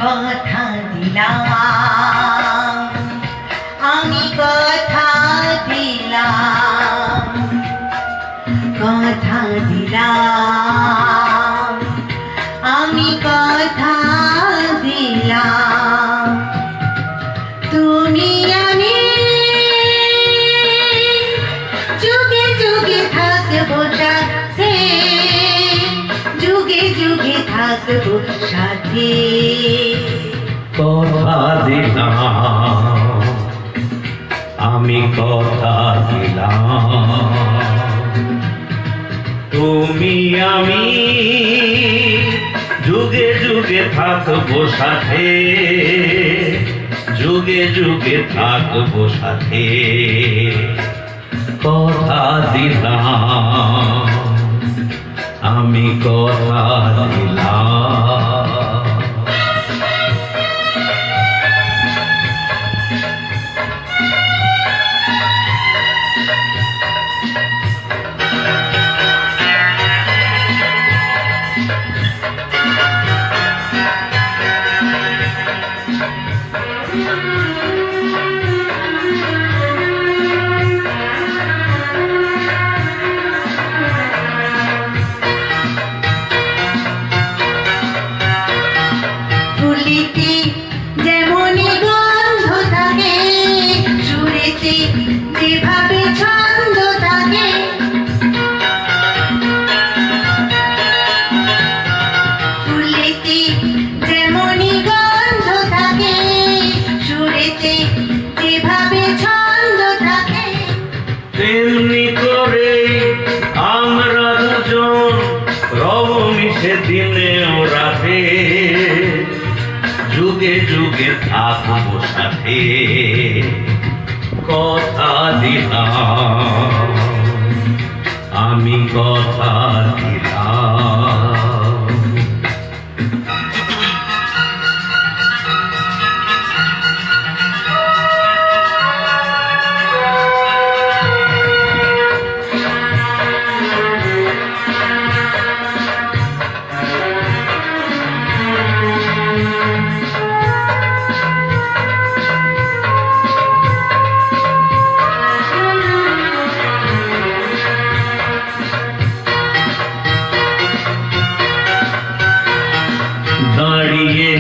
কথা দিলাম, আমি কথা দিলাম, কথা দিলাম, আমি কথা দিলাম। তুমি আমি যুগে যুগে থাকবো সাথে, যুগে যুগে থাকবো সাথে। কথা দিলাম, আমি কথা দিলাম, তুমি আমি যুগে যুগে থাকবো সাথে, যুগে যুগে থাকবো সাথে। কথা দিলাম, আমি কথা দিলাম। ফুলিতে যেমনই গন্ধ থাকে, সুরেতে যেভাবে ছন্দ থাকে, ফুলিতে যেমনই গন্ধ থাকে, সুরেতে যেভাবে ছন্দ থাকে, তেমনি করে আমরা দুজন রব মিশে দিনেও রাতে, যুগে যুগে থাকবো সাথে। কথা দিলাম, আমি কথা দিলাম। দাঁড়িয়ে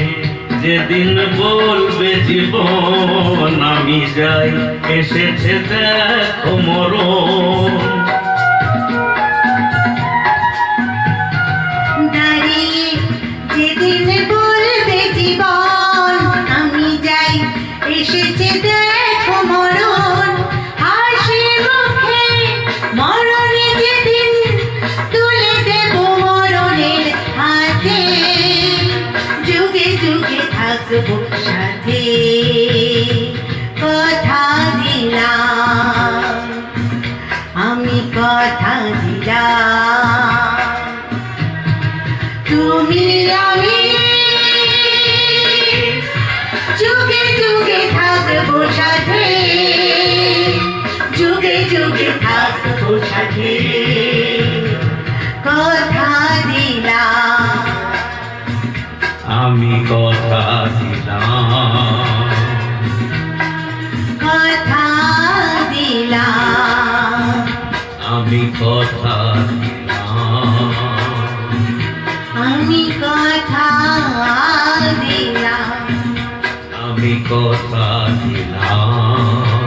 যেদিন বলবে জীবন আমি যাই, এসেছে দেখো মরণ। দাঁড়িয়ে যেদিন বলবে জীবন আমি যাই, এসেছে দেখো মরণ। হাসি মুখে মরণে যেদিন তুলে দেব মরণের হাতে, যুগে যুগে থাকবো সাথে। কথা দিলাম, আমি কথা দিলাম, তুমি আমি যুগে যুগে থাকবো সাথে, যুগে যুগে থাকবো সাথে। কথা দিলাম, আমি কথা দিলাম, কথা দিলাম, আমি কথা দিলাম, আমি কথা দিলাম, আমি কথা দিলাম।